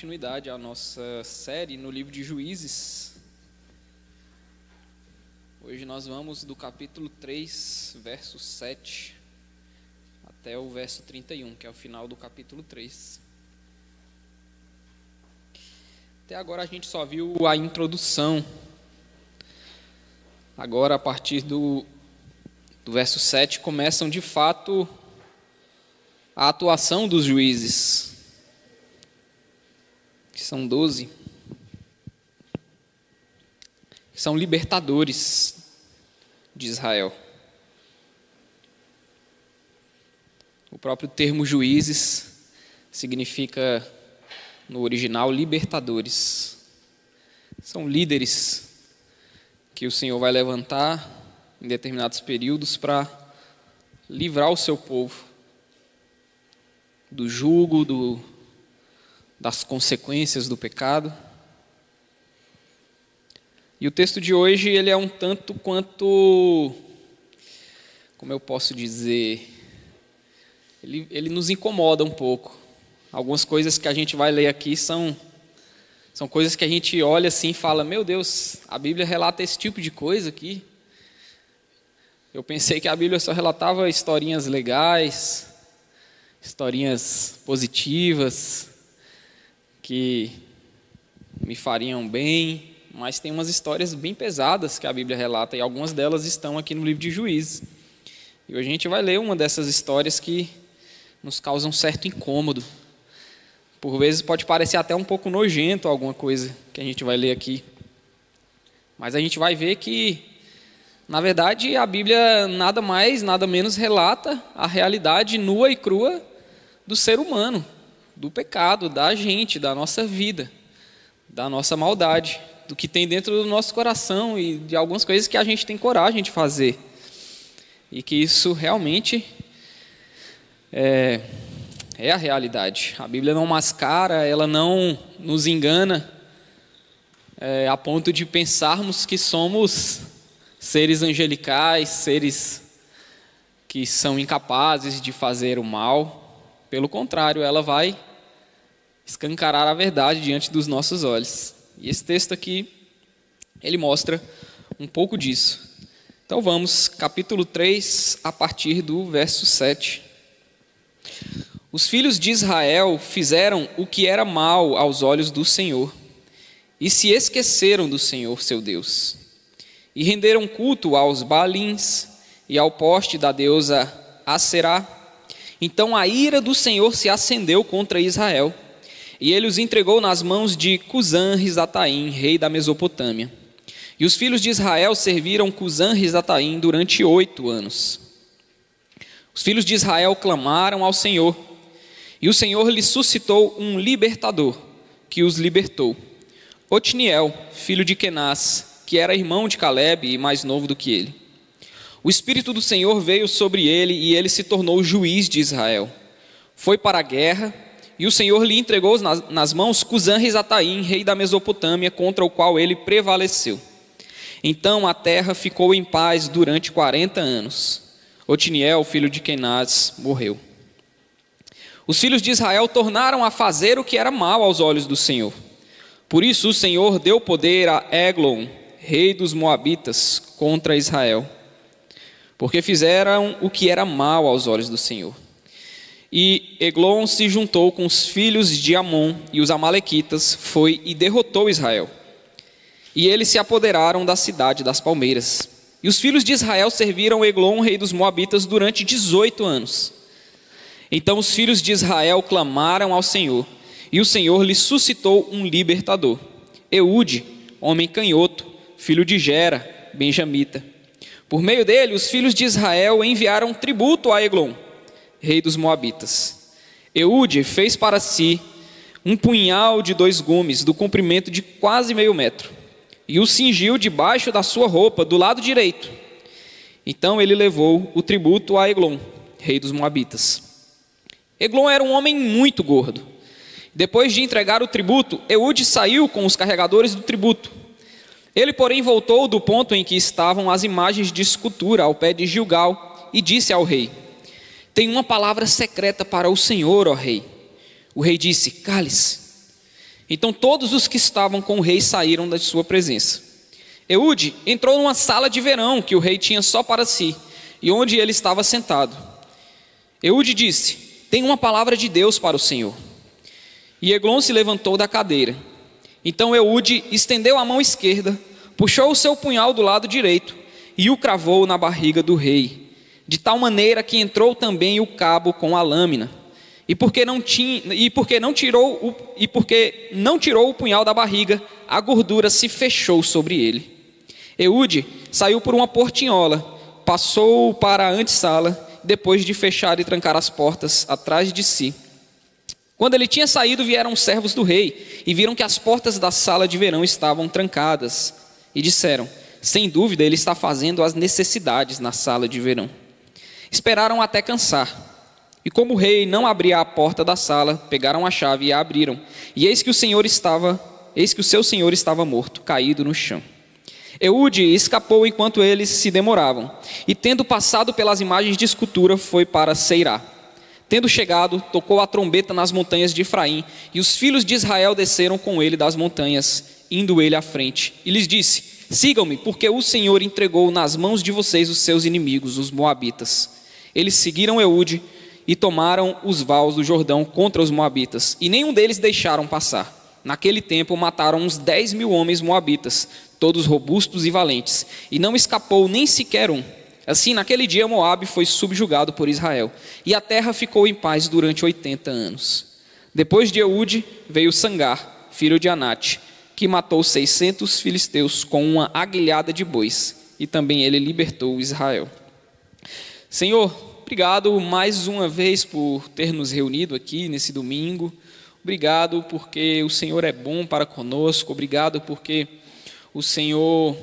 Continuidade à nossa série no livro de Juízes. Hoje nós vamos do capítulo 3, verso 7, até o verso 31, que é o final do capítulo 3. Até agora a gente só viu a introdução. Agora, a partir do verso 7, começam de fato a atuação dos juízes, que são 12, que são libertadores de Israel. O próprio termo juízes significa, no original, libertadores. São líderes que o Senhor vai levantar em determinados períodos para livrar o seu povo do jugo, das consequências do pecado. E o texto de hoje, ele é um tanto quanto, como eu posso dizer, ele nos incomoda um pouco. Algumas coisas que a gente vai ler aqui são coisas que a gente olha assim e fala: meu Deus, a Bíblia relata esse tipo de coisa aqui. Eu pensei que a Bíblia só relatava historinhas legais, historinhas positivas, que me fariam bem, mas tem umas histórias bem pesadas que a Bíblia relata, e algumas delas estão aqui no livro de Juízes. E hoje a gente vai ler uma dessas histórias que nos causam um certo incômodo. Por vezes pode parecer até um pouco nojento alguma coisa que a gente vai ler aqui. Mas a gente vai ver que, na verdade, a Bíblia nada mais, nada menos relata a realidade nua e crua do ser humano, do pecado, da gente, da nossa vida, da nossa maldade, do que tem dentro do nosso coração e de algumas coisas que a gente tem coragem de fazer. E que isso realmente é a realidade. A Bíblia não mascara, ela não nos engana a ponto de pensarmos que somos seres angelicais, seres que são incapazes de fazer o mal. Pelo contrário, ela vai escancarar a verdade diante dos nossos olhos. E esse texto aqui, ele mostra um pouco disso. Então vamos, capítulo 3, a partir do verso 7. Os filhos de Israel fizeram o que era mal aos olhos do Senhor, e se esqueceram do Senhor, seu Deus, e renderam culto aos Baalins e ao poste da deusa Aserá. Então a ira do Senhor se acendeu contra Israel, e ele os entregou nas mãos de Cusã-Risataim, rei da Mesopotâmia. E os filhos de Israel serviram Cusã-Risataim durante 8 anos. Os filhos de Israel clamaram ao Senhor, e o Senhor lhes suscitou um libertador, que os libertou. Otniel, filho de Kenaz, que era irmão de Calebe e mais novo do que ele. O Espírito do Senhor veio sobre ele, e ele se tornou juiz de Israel. Foi para a guerra, e o Senhor lhe entregou nas mãos Cusã-Risataim, rei da Mesopotâmia, contra o qual ele prevaleceu. Então a terra ficou em paz durante 40 anos. Otniel, filho de Kenaz, morreu. Os filhos de Israel tornaram a fazer o que era mal aos olhos do Senhor. Por isso o Senhor deu poder a Eglon, rei dos Moabitas, contra Israel, porque fizeram o que era mal aos olhos do Senhor. E Eglon se juntou com os filhos de Amon e os amalequitas, foi e derrotou Israel. E eles se apoderaram da cidade das palmeiras. E os filhos de Israel serviram Eglon, rei dos Moabitas, durante 18 anos. Então os filhos de Israel clamaram ao Senhor, e o Senhor lhes suscitou um libertador, Eude, homem canhoto, filho de Gera, benjamita. Por meio dele, os filhos de Israel enviaram tributo a Eglon, rei dos Moabitas. Eude fez para si um punhal de 2 gumes, do comprimento de quase meio metro, e o cingiu debaixo da sua roupa, do lado direito. Então ele levou o tributo a Eglon, rei dos Moabitas. Eglon era um homem muito gordo. Depois de entregar o tributo, Eude saiu com os carregadores do tributo. Ele, porém, voltou do ponto em que estavam as imagens de escultura ao pé de Gilgal e disse ao rei: Tenho uma palavra secreta para o Senhor, ó rei. O rei disse: Cale-se. Então todos os que estavam com o rei saíram da sua presença. Eude entrou numa sala de verão que o rei tinha só para si, e onde ele estava sentado. Eude disse: tem uma palavra de Deus para o Senhor. E Eglon se levantou da cadeira. Então Eude estendeu a mão esquerda, puxou o seu punhal do lado direito e o cravou na barriga do rei, de tal maneira que entrou também o cabo com a lâmina. E porque não tirou o punhal da barriga, a gordura se fechou sobre ele. Eude saiu por uma portinhola, passou para a antessala, depois de fechar e trancar as portas atrás de si. Quando ele tinha saído, vieram os servos do rei e viram que as portas da sala de verão estavam trancadas. E disseram: sem dúvida ele está fazendo as necessidades na sala de verão. Esperaram até cansar. E como o rei não abria a porta da sala, pegaram a chave e a abriram. E eis que o seu senhor estava morto, caído no chão. Eude escapou enquanto eles se demoravam, e tendo passado pelas imagens de escultura, foi para Seirá. Tendo chegado, tocou a trombeta nas montanhas de Efraim, e os filhos de Israel desceram com ele das montanhas, indo ele à frente. E lhes disse: sigam-me, porque o Senhor entregou nas mãos de vocês os seus inimigos, os moabitas. Eles seguiram Eude e tomaram os vales do Jordão contra os moabitas, e nenhum deles deixaram passar. Naquele tempo mataram uns 10.000 homens moabitas, todos robustos e valentes, e não escapou nem sequer um. Assim, naquele dia Moabe foi subjugado por Israel, e a terra ficou em paz durante 80 anos. Depois de Eude veio Sangar, filho de Anate, que matou 600 filisteus com uma aguilhada de bois, e também ele libertou Israel. Senhor, obrigado mais uma vez por ter nos reunido aqui nesse domingo. Obrigado porque o Senhor é bom para conosco. Obrigado porque o Senhor,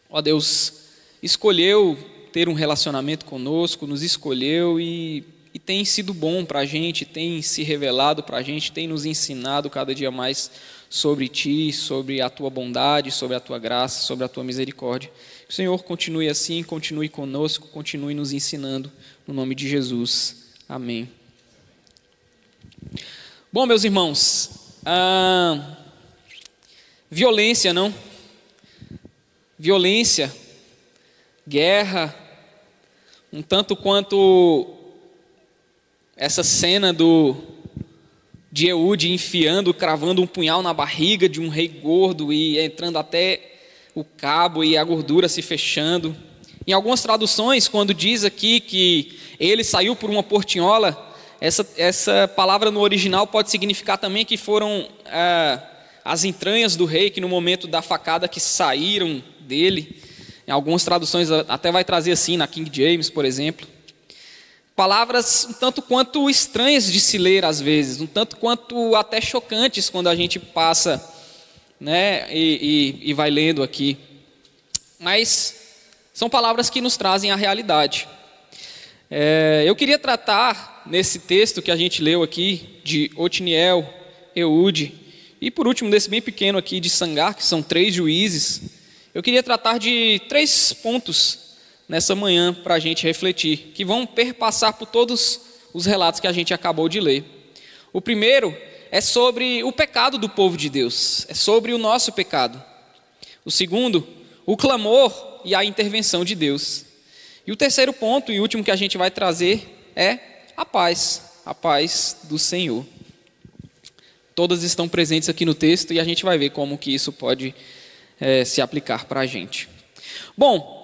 ó Deus, escolheu ter um relacionamento conosco, nos escolheu e tem sido bom para a gente, tem se revelado para a gente, tem nos ensinado cada dia mais sobre Ti, sobre a Tua bondade, sobre a Tua graça, sobre a Tua misericórdia. Que o Senhor continue assim, continue conosco, continue nos ensinando, no nome de Jesus. Amém. Bom, meus irmãos, violência, não? Violência, guerra, um tanto quanto essa cena de Eude enfiando, cravando um punhal na barriga de um rei gordo e entrando até o cabo e a gordura se fechando. Em algumas traduções, quando diz aqui que ele saiu por uma portinhola, essa palavra no original pode significar também que foram as entranhas do rei, que no momento da facada que saíram dele. Em algumas traduções até vai trazer assim, na King James, por exemplo. Palavras um tanto quanto estranhas de se ler às vezes, um tanto quanto até chocantes quando a gente passa, né, e vai lendo aqui. Mas são palavras que nos trazem a realidade. Eu queria tratar nesse texto que a gente leu aqui, de Otniel, Eude, e por último desse bem pequeno aqui de Sangar, que são 3 juízes, eu queria tratar de 3 pontos nessa manhã para a gente refletir, que vão perpassar por todos os relatos que a gente acabou de ler. O primeiro é sobre o pecado do povo de Deus, é sobre o nosso pecado. O segundo, o clamor e a intervenção de Deus. E o terceiro ponto e último que a gente vai trazer é a paz do Senhor. Todas estão presentes aqui no texto e a gente vai ver como que isso pode se aplicar para a gente. Bom,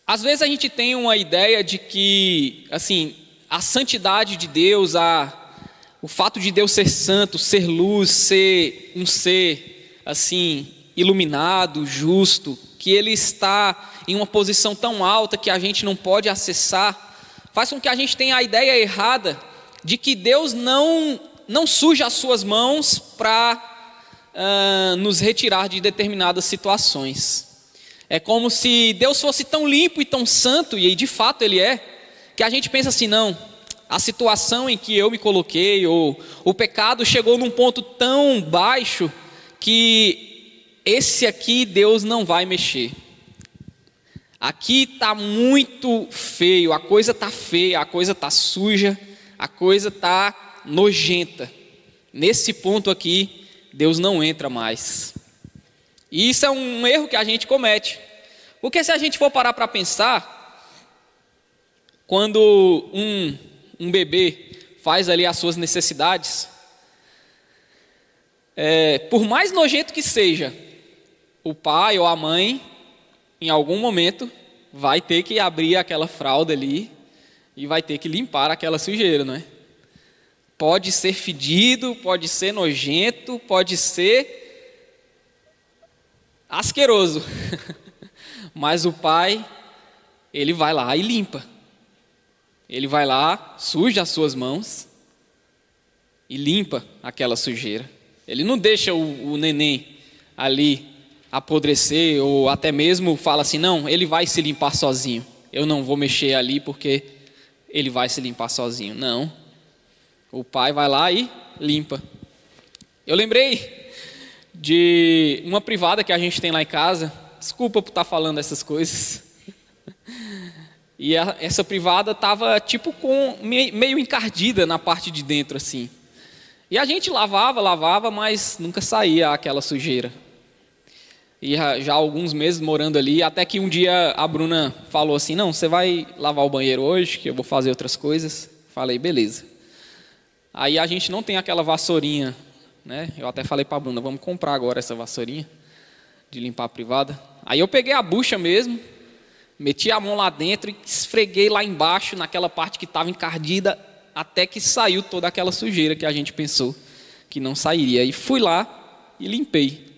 às vezes a gente tem uma ideia de que, assim, a santidade de Deus, o fato de Deus ser santo, ser luz, ser um ser, assim, iluminado, justo, que Ele está em uma posição tão alta que a gente não pode acessar, faz com que a gente tenha a ideia errada de que Deus não suja as suas mãos para nos retirar de determinadas situações. É como se Deus fosse tão limpo e tão santo, e de fato Ele é, que a gente pensa assim, não, a situação em que eu me coloquei, ou o pecado chegou num ponto tão baixo, que esse aqui Deus não vai mexer. Aqui está muito feio, a coisa está feia, a coisa está suja, a coisa está nojenta. Nesse ponto aqui, Deus não entra mais. E isso é um erro que a gente comete. Porque se a gente for parar para pensar, quando um bebê faz ali as suas necessidades, por mais nojento que seja, o pai ou a mãe, em algum momento, vai ter que abrir aquela fralda ali e vai ter que limpar aquela sujeira, não é? Pode ser fedido, pode ser nojento, pode ser asqueroso, mas o pai, ele vai lá e limpa. Ele vai lá, suja as suas mãos e limpa aquela sujeira. Ele não deixa o neném ali apodrecer, ou até mesmo fala assim, não, ele vai se limpar sozinho. Eu não vou mexer ali porque ele vai se limpar sozinho. Não. O pai vai lá e limpa. Eu lembrei de uma privada que a gente tem lá em casa. Desculpa por estar falando essas coisas. E essa privada estava tipo meio encardida na parte de dentro assim. E a gente lavava, mas nunca saía aquela sujeira. E já há alguns meses morando ali, até que um dia a Bruna falou assim, não, você vai lavar o banheiro hoje, que eu vou fazer outras coisas. Falei, beleza. Aí a gente não tem aquela vassourinha, né? Eu até falei para a Bruna, vamos comprar agora essa vassourinha de limpar a privada. Aí eu peguei a bucha mesmo, meti a mão lá dentro e esfreguei lá embaixo, naquela parte que estava encardida, até que saiu toda aquela sujeira que a gente pensou que não sairia. E fui lá e limpei.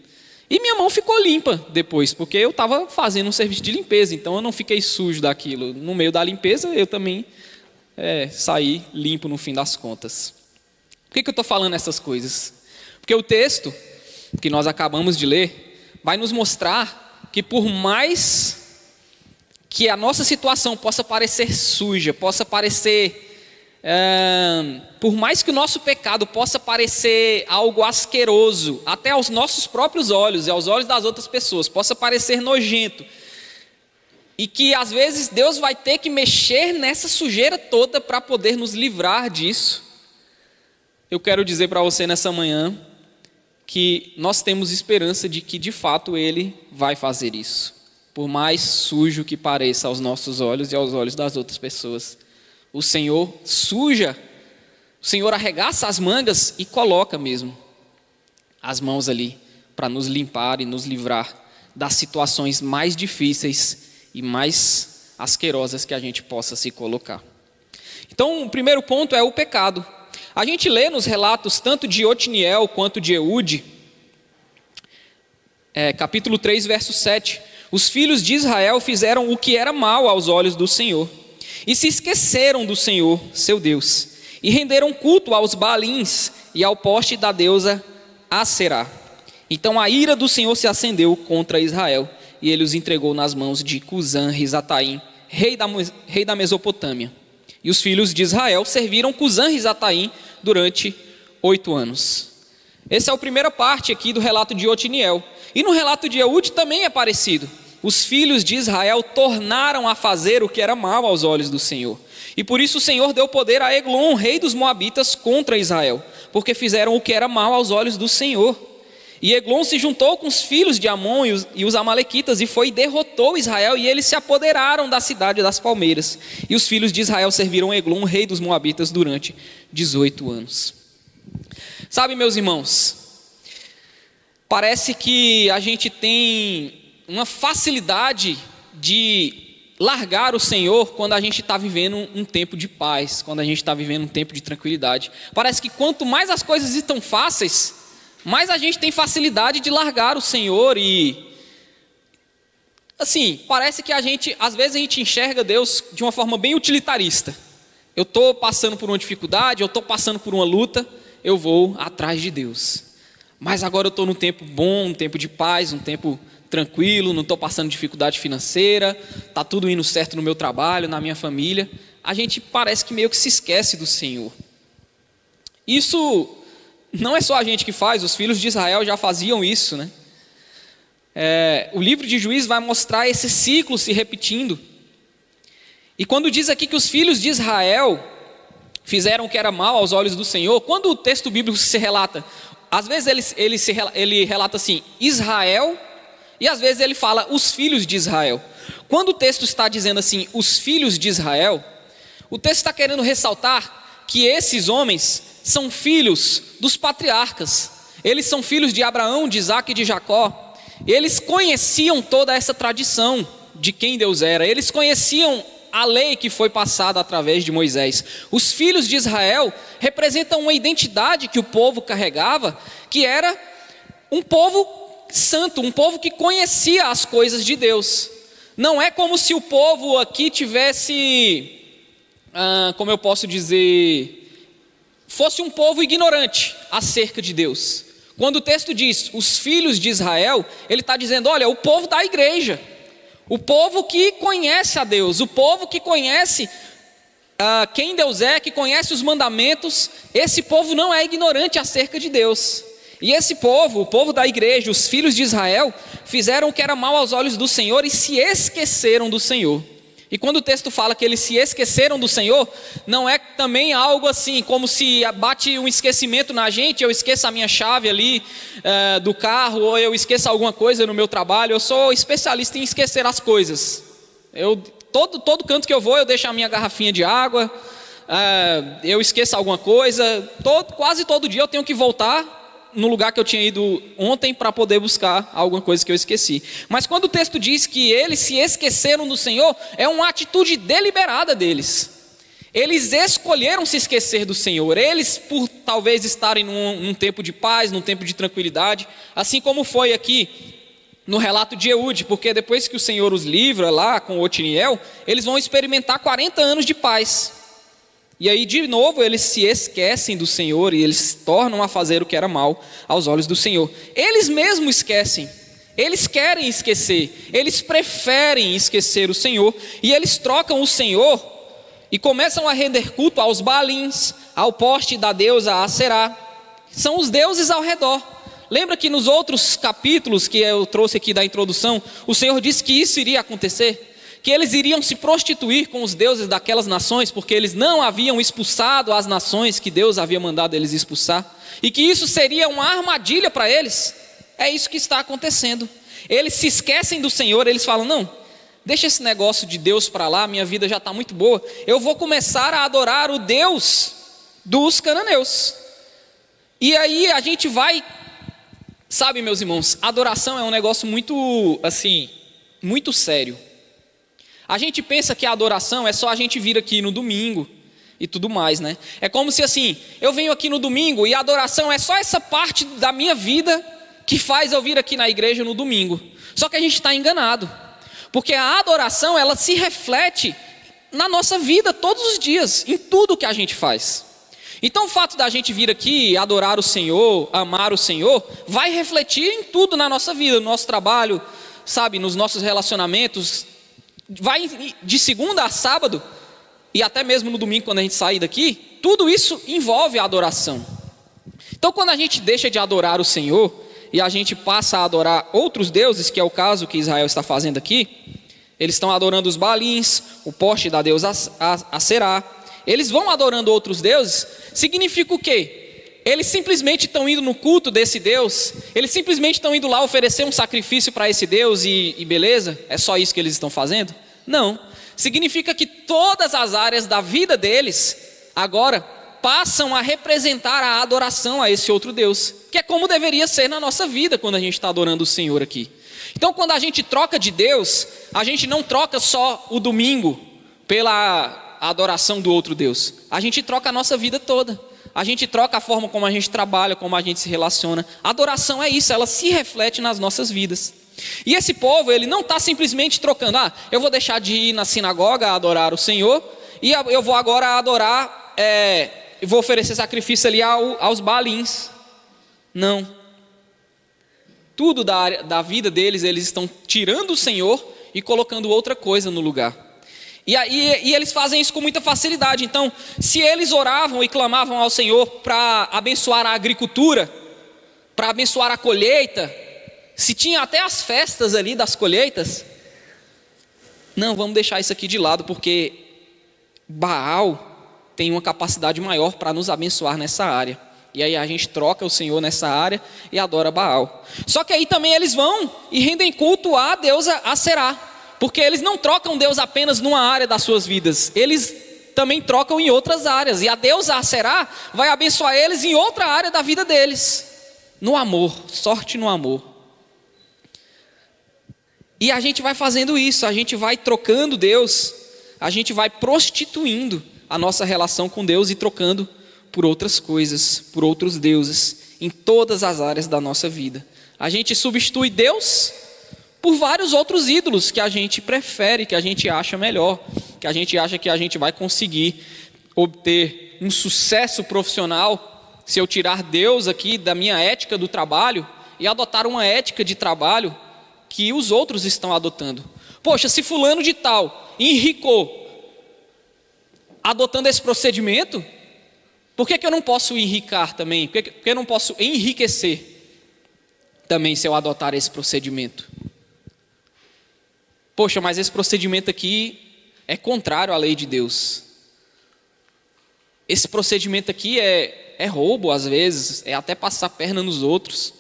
E minha mão ficou limpa depois, porque eu estava fazendo um serviço de limpeza, então eu não fiquei sujo daquilo. No meio da limpeza, eu também saí limpo no fim das contas. Por que eu estou falando essas coisas? Porque o texto que nós acabamos de ler vai nos mostrar que por mais que a nossa situação possa parecer suja, possa parecer... por mais que o nosso pecado possa parecer algo asqueroso, até aos nossos próprios olhos e aos olhos das outras pessoas, possa parecer nojento, e que às vezes Deus vai ter que mexer nessa sujeira toda para poder nos livrar disso, eu quero dizer para você nessa manhã que nós temos esperança de que de fato Ele vai fazer isso, por mais sujo que pareça aos nossos olhos e aos olhos das outras pessoas. O Senhor suja, o Senhor arregaça as mangas e coloca mesmo as mãos ali para nos limpar e nos livrar das situações mais difíceis e mais asquerosas que a gente possa se colocar. Então, o primeiro ponto é o pecado. A gente lê nos relatos tanto de Otniel quanto de Eude, capítulo 3, verso 7. Os filhos de Israel fizeram o que era mal aos olhos do Senhor. E se esqueceram do Senhor, seu Deus, e renderam culto aos Baalins e ao poste da deusa Aserá. Então a ira do Senhor se acendeu contra Israel, e ele os entregou nas mãos de Cusã-Risataim, rei da Mesopotâmia. E os filhos de Israel serviram Cusã-Risataim durante 8 anos. Essa é a primeira parte aqui do relato de Otniel. E no relato de Eude também é parecido. Os filhos de Israel tornaram a fazer o que era mal aos olhos do Senhor. E por isso o Senhor deu poder a Eglon, rei dos Moabitas, contra Israel, porque fizeram o que era mal aos olhos do Senhor. E Eglon se juntou com os filhos de Amon e os amalequitas, e foi e derrotou Israel, e eles se apoderaram da cidade das palmeiras. E os filhos de Israel serviram Eglon, rei dos Moabitas, durante 18 anos. Sabe, meus irmãos, parece que a gente tem uma facilidade de largar o Senhor quando a gente está vivendo um tempo de paz, quando a gente está vivendo um tempo de tranquilidade. Parece que quanto mais as coisas estão fáceis, mais a gente tem facilidade de largar o Senhor e... assim, parece que às vezes a gente enxerga Deus de uma forma bem utilitarista. Eu estou passando por uma dificuldade, eu estou passando por uma luta, eu vou atrás de Deus. Mas agora eu estou num tempo bom, um tempo de paz, um tempo tranquilo, não estou passando dificuldade financeira, está tudo indo certo no meu trabalho, na minha família. A gente parece que meio que se esquece do Senhor. Isso não é só a gente que faz, os filhos de Israel já faziam isso, né? O livro de Juízes vai mostrar esse ciclo se repetindo. E quando diz aqui que os filhos de Israel fizeram o que era mal aos olhos do Senhor. Quando o texto bíblico se relata, às vezes ele relata assim, Israel, e às vezes ele fala os filhos de Israel. Quando o texto está dizendo assim, os filhos de Israel, o texto está querendo ressaltar que esses homens são filhos dos patriarcas. Eles são filhos de Abraão, de Isaque e de Jacó. Eles conheciam toda essa tradição de quem Deus era. Eles conheciam a lei que foi passada através de Moisés. Os filhos de Israel representam uma identidade que o povo carregava, que era um povo santo, um povo que conhecia as coisas de Deus. Não é como se o povo aqui tivesse, como eu posso dizer, fosse um povo ignorante acerca de Deus. Quando o texto diz os filhos de Israel, ele está dizendo, olha, o povo da igreja, o povo que conhece a Deus, o povo que conhece quem Deus é, que conhece os mandamentos, esse povo não é ignorante acerca de Deus. E esse povo, o povo da igreja, os filhos de Israel, fizeram o que era mal aos olhos do Senhor e se esqueceram do Senhor. E quando o texto fala que eles se esqueceram do Senhor, não é também algo assim, como se bate um esquecimento na gente, eu esqueço a minha chave ali do carro, ou eu esqueço alguma coisa no meu trabalho. Eu sou especialista em esquecer as coisas. Todo canto que eu vou, eu deixo a minha garrafinha de água, eu esqueço alguma coisa, quase todo dia eu tenho que voltar no lugar que eu tinha ido ontem para poder buscar alguma coisa que eu esqueci. Mas quando o texto diz que eles se esqueceram do Senhor, é uma atitude deliberada deles. Eles escolheram se esquecer do Senhor. Eles, por talvez estarem num tempo de paz, num tempo de tranquilidade, assim como foi aqui no relato de Eude, porque depois que o Senhor os livra lá com Otiniel, eles vão experimentar 40 anos de paz. E aí de novo eles se esquecem do Senhor e eles tornam a fazer o que era mal aos olhos do Senhor. Eles mesmos esquecem, eles querem esquecer, eles preferem esquecer o Senhor, e eles trocam o Senhor e começam a render culto aos Baalins, ao poste da deusa Aserá. São os deuses ao redor. Lembra que nos outros capítulos que eu trouxe aqui da introdução, o Senhor disse que isso iria acontecer? Que eles iriam se prostituir com os deuses daquelas nações, porque eles não haviam expulsado as nações que Deus havia mandado eles expulsar, e que isso seria uma armadilha para eles. É isso que está acontecendo. Eles se esquecem do Senhor, eles falam, não, deixa esse negócio de Deus para lá, minha vida já está muito boa, eu vou começar a adorar o Deus dos cananeus. E aí a gente vai, sabe, meus irmãos, adoração é um negócio muito, assim, muito sério. A gente pensa que a adoração é só a gente vir aqui no domingo e tudo mais, né? É como se assim, eu venho aqui no domingo e a adoração é só essa parte da minha vida que faz eu vir aqui na igreja no domingo. Só que a gente está enganado, porque a adoração ela se reflete na nossa vida todos os dias, em tudo que a gente faz. Então o fato da gente vir aqui adorar o Senhor, amar o Senhor, vai refletir em tudo na nossa vida, no nosso trabalho, sabe, nos nossos relacionamentos. Vai de segunda a sábado, e até mesmo no domingo quando a gente sair daqui, tudo isso envolve a adoração. Então quando a gente deixa de adorar o Senhor, e a gente passa a adorar outros deuses, que é o caso que Israel está fazendo aqui, eles estão adorando os Baalins, o poste da deusa Aserá, eles vão adorando outros deuses, significa o quê? Eles simplesmente estão indo no culto desse Deus, eles simplesmente estão indo lá oferecer um sacrifício para esse Deus e beleza? É só isso que eles estão fazendo? Não, significa que todas as áreas da vida deles agora passam a representar a adoração a esse outro Deus, que é como deveria ser na nossa vida quando a gente está adorando o Senhor aqui. Então quando a gente troca de Deus, a gente não troca só o domingo pela adoração do outro Deus, a gente troca a nossa vida toda. A gente troca a forma como a gente trabalha, como a gente se relaciona. A adoração é isso, ela se reflete nas nossas vidas. E esse povo, ele não está simplesmente trocando, eu vou deixar de ir na sinagoga a adorar o Senhor, e eu vou agora adorar, vou oferecer sacrifício ali aos Baalins. Não. Tudo da vida deles, eles estão tirando o Senhor e colocando outra coisa no lugar. E eles fazem isso com muita facilidade. Então, se eles oravam e clamavam ao Senhor para abençoar a agricultura, para abençoar a colheita, se tinha até as festas ali das colheitas, não, vamos deixar isso aqui de lado, porque Baal tem uma capacidade maior para nos abençoar nessa área. E aí a gente troca o Senhor nessa área e adora Baal. Só que aí também eles vão e rendem culto à deusa Aserá, porque eles não trocam Deus apenas numa área das suas vidas, eles também trocam em outras áreas. E a deusa Aserá vai abençoar eles em outra área da vida deles, no amor, sorte no amor. E a gente vai fazendo isso, a gente vai trocando Deus, a gente vai prostituindo a nossa relação com Deus e trocando por outras coisas, por outros deuses, em todas as áreas da nossa vida. A gente substitui Deus por vários outros ídolos que a gente prefere, que a gente acha melhor, que a gente acha que a gente vai conseguir obter um sucesso profissional se eu tirar Deus aqui da minha ética do trabalho e adotar uma ética de trabalho que os outros estão adotando. Poxa, se fulano de tal enricou adotando esse procedimento, por que eu não posso enricar também? Por que eu não posso enriquecer também se eu adotar esse procedimento? Poxa, mas esse procedimento aqui é contrário à lei de Deus. Esse procedimento aqui é roubo às vezes, é até passar a perna nos outros.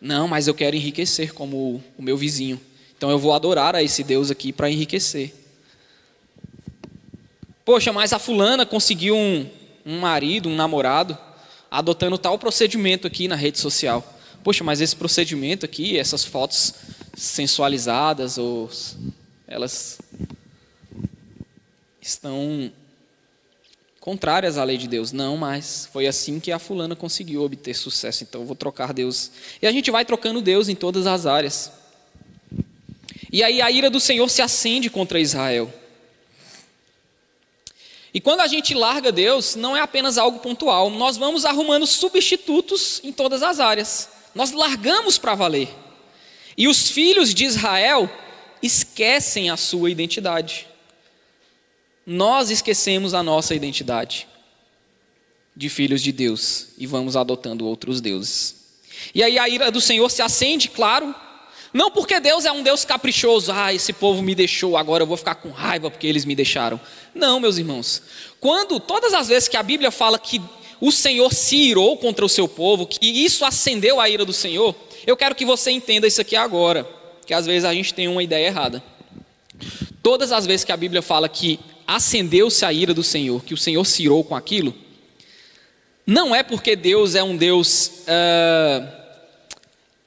Não, mas eu quero enriquecer como o meu vizinho. Então eu vou adorar a esse Deus aqui para enriquecer. Poxa, mas a fulana conseguiu um marido, um namorado, adotando tal procedimento aqui na rede social. Poxa, mas esse procedimento aqui, essas fotos sensualizadas, elas estão contrárias à lei de Deus. Não, mas foi assim que a fulana conseguiu obter sucesso, então eu vou trocar Deus. E a gente vai trocando Deus em todas as áreas. E aí a ira do Senhor se acende contra Israel. E quando a gente larga Deus, não é apenas algo pontual, nós vamos arrumando substitutos em todas as áreas. Nós largamos para valer. E os filhos de Israel esquecem a sua identidade. Nós esquecemos a nossa identidade de filhos de Deus e vamos adotando outros deuses. E aí a ira do Senhor se acende, claro, não porque Deus é um Deus caprichoso, esse povo me deixou, agora eu vou ficar com raiva porque eles me deixaram. Não, meus irmãos, todas as vezes que a Bíblia fala que o Senhor se irou contra o seu povo, que isso acendeu a ira do Senhor, eu quero que você entenda isso aqui agora, que às vezes a gente tem uma ideia errada. Todas as vezes que a Bíblia fala que acendeu-se a ira do Senhor, que o Senhor se irou com aquilo, não é porque Deus é um Deus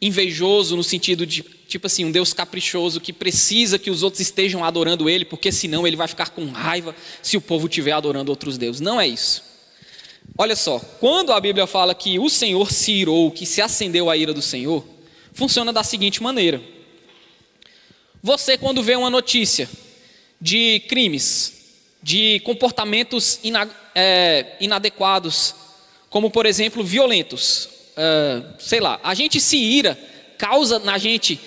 invejoso no sentido de, tipo assim, um Deus caprichoso que precisa que os outros estejam adorando Ele, porque senão Ele vai ficar com raiva se o povo estiver adorando outros deuses. Não é isso. Olha só, quando a Bíblia fala que o Senhor se irou, que se acendeu a ira do Senhor, funciona da seguinte maneira. Você, quando vê uma notícia de crimes, de comportamentos inadequados, como por exemplo violentos, a gente se ira, causa na gente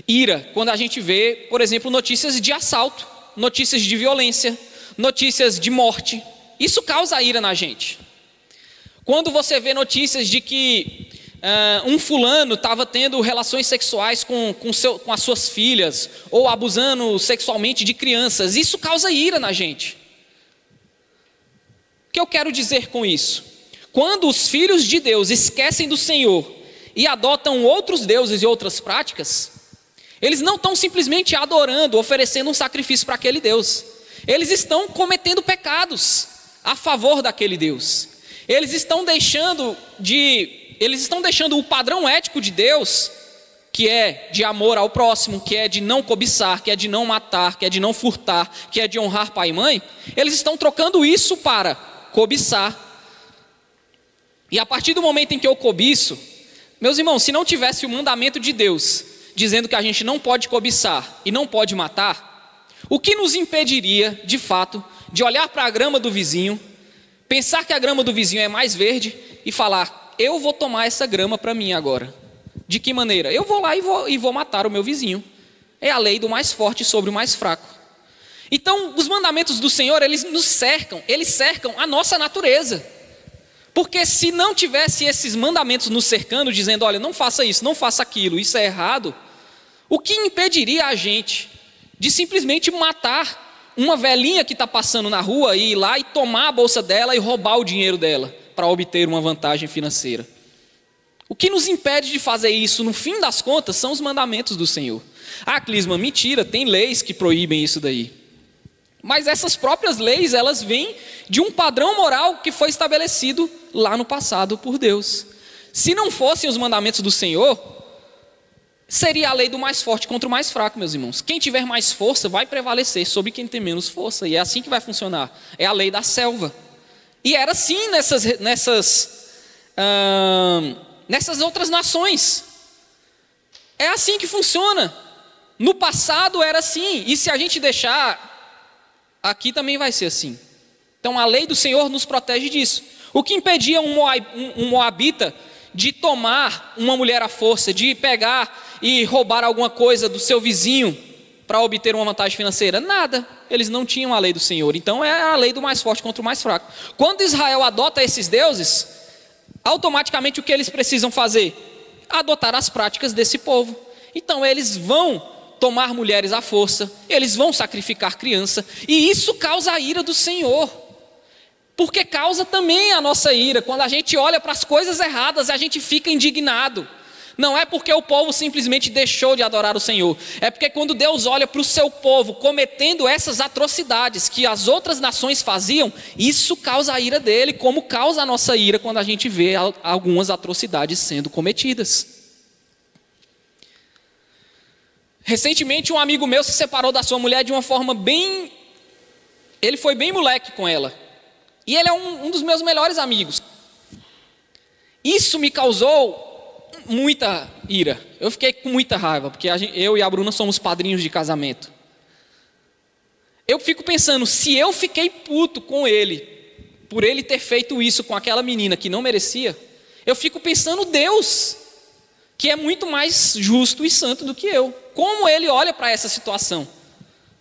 ira quando a gente vê, por exemplo, notícias de assalto, notícias de violência, notícias de morte. Isso causa ira na gente. Quando você vê notícias de que um fulano estava tendo relações sexuais com as suas filhas, ou abusando sexualmente de crianças, isso causa ira na gente. O que eu quero dizer com isso? Quando os filhos de Deus esquecem do Senhor e adotam outros deuses e outras práticas, eles não estão simplesmente adorando, oferecendo um sacrifício para aquele Deus. Eles estão cometendo pecados a favor daquele Deus. Eles estão deixando o padrão ético de Deus, que é de amor ao próximo, que é de não cobiçar, que é de não matar, que é de não furtar, que é de honrar pai e mãe. Eles estão trocando isso para cobiçar. E a partir do momento em que eu cobiço, meus irmãos, se não tivesse o mandamento de Deus dizendo que a gente não pode cobiçar e não pode matar, o que nos impediria, de fato, de olhar para a grama do vizinho, pensar que a grama do vizinho é mais verde e falar, eu vou tomar essa grama para mim agora. De que maneira? Eu vou lá e vou matar o meu vizinho. É a lei do mais forte sobre o mais fraco. Então, os mandamentos do Senhor, eles nos cercam, eles cercam a nossa natureza. Porque se não tivesse esses mandamentos nos cercando, dizendo, olha, não faça isso, não faça aquilo, isso é errado, o que impediria a gente de simplesmente matar uma velhinha que está passando na rua ir lá e tomar a bolsa dela e roubar o dinheiro dela para obter uma vantagem financeira. O que nos impede de fazer isso, no fim das contas, são os mandamentos do Senhor. Ah, Clisma, mentira, tem leis que proíbem isso daí. Mas essas próprias leis, elas vêm de um padrão moral que foi estabelecido lá no passado por Deus. Se não fossem os mandamentos do Senhor, seria a lei do mais forte contra o mais fraco, meus irmãos. Quem tiver mais força vai prevalecer sobre quem tem menos força. E é assim que vai funcionar. É a lei da selva. E era assim nessas outras nações. É assim que funciona. No passado era assim. E se a gente deixar, aqui também vai ser assim. Então a lei do Senhor nos protege disso. O que impedia um moabita de tomar uma mulher à força, de pegar e roubar alguma coisa do seu vizinho para obter uma vantagem financeira? Nada. Eles não tinham a lei do Senhor. Então é a lei do mais forte contra o mais fraco. Quando Israel adota esses deuses, automaticamente o que eles precisam fazer? Adotar as práticas desse povo. Então eles vão tomar mulheres à força, eles vão sacrificar criança, e isso causa a ira do Senhor. Porque causa também a nossa ira. Quando a gente olha para as coisas erradas, a gente fica indignado. Não é porque o povo simplesmente deixou de adorar o Senhor. É porque quando Deus olha para o seu povo cometendo essas atrocidades que as outras nações faziam, isso causa a ira dele, como causa a nossa ira quando a gente vê algumas atrocidades sendo cometidas. Recentemente um amigo meu se separou da sua mulher de uma forma bem... Ele foi bem moleque com ela. E ele é um dos meus melhores amigos. Isso me causou muita ira. Eu fiquei com muita raiva, porque eu e a Bruna somos padrinhos de casamento. Eu fico pensando, se eu fiquei puto com ele, por ele ter feito isso com aquela menina que não merecia, eu fico pensando Deus, que é muito mais justo e santo do que eu. Como ele olha para essa situação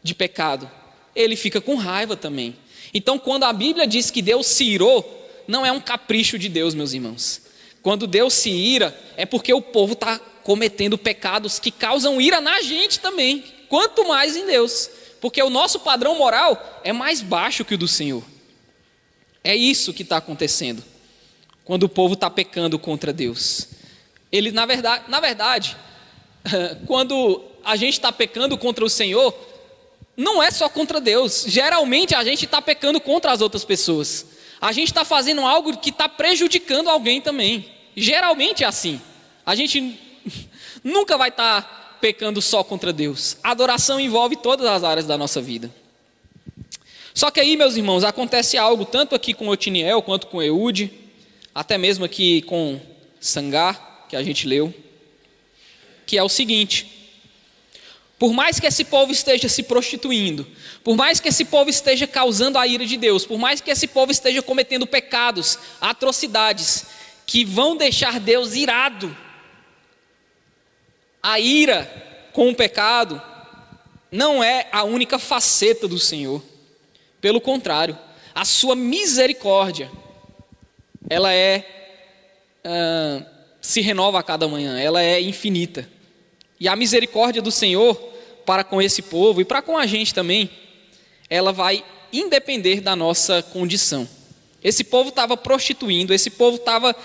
de pecado? Ele fica com raiva também. Então, quando a Bíblia diz que Deus se irou, não é um capricho de Deus, meus irmãos. Quando Deus se ira, é porque o povo está cometendo pecados que causam ira na gente também. Quanto mais em Deus. Porque o nosso padrão moral é mais baixo que o do Senhor. É isso que está acontecendo. Quando o povo está pecando contra Deus. Ele, na verdade, quando a gente está pecando contra o Senhor, não é só contra Deus. Geralmente a gente está pecando contra as outras pessoas. A gente está fazendo algo que está prejudicando alguém também. Geralmente é assim. A gente nunca vai estar pecando só contra Deus. A adoração envolve todas as áreas da nossa vida. Só que aí, meus irmãos, acontece algo, tanto aqui com Otiniel, quanto com Eude, até mesmo aqui com Sangar, que a gente leu, que é o seguinte: por mais que esse povo esteja se prostituindo, por mais que esse povo esteja causando a ira de Deus, por mais que esse povo esteja cometendo pecados, atrocidades, que vão deixar Deus irado, a ira com o pecado não é a única faceta do Senhor. Pelo contrário, a sua misericórdia, ela se renova a cada manhã, ela é infinita. E a misericórdia do Senhor para com esse povo e para com a gente também, ela vai independer da nossa condição. Esse povo estava prostituindo, esse povo estava,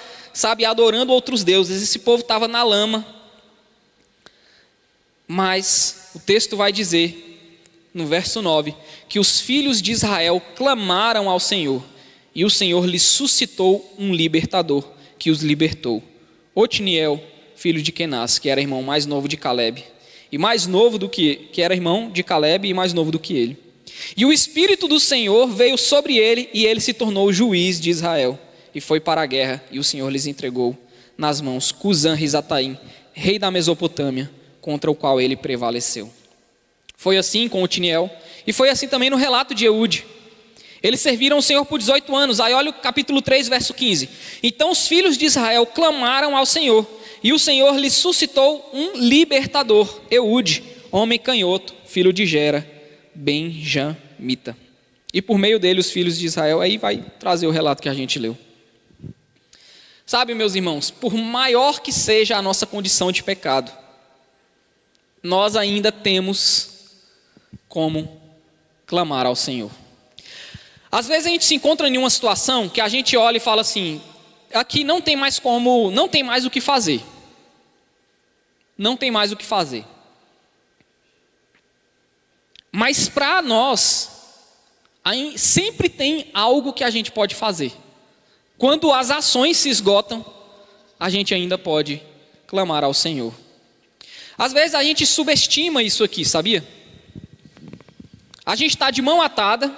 adorando outros deuses, esse povo estava na lama. Mas o texto vai dizer, no verso 9, que os filhos de Israel clamaram ao Senhor, e o Senhor lhes suscitou um libertador, que os libertou. Otiniel, filho de Kenaz, que era irmão mais novo de Caleb, e mais novo do que era irmão de Caleb e mais novo do que ele. E o Espírito do Senhor veio sobre ele, e ele se tornou juiz de Israel, e foi para a guerra, e o Senhor lhes entregou nas mãos Cusã-Risataim, rei da Mesopotâmia, contra o qual ele prevaleceu. Foi assim com Otiniel, e foi assim também no relato de Eude. Eles serviram o Senhor por 18 anos. Aí olha o capítulo 3, verso 15. Então os filhos de Israel clamaram ao Senhor, e o Senhor lhes suscitou um libertador, Eude, homem canhoto, filho de Gera, benjamita. E por meio dele os filhos de Israel, aí vai trazer o relato que a gente leu. Sabe, meus irmãos, por maior que seja a nossa condição de pecado, nós ainda temos como clamar ao Senhor. Às vezes a gente se encontra em uma situação que a gente olha e fala assim: aqui não tem mais o que fazer. Não tem mais o que fazer. Mas para nós, sempre tem algo que a gente pode fazer. Quando as ações se esgotam, a gente ainda pode clamar ao Senhor. Às vezes a gente subestima isso aqui, sabia? A gente está de mão atada,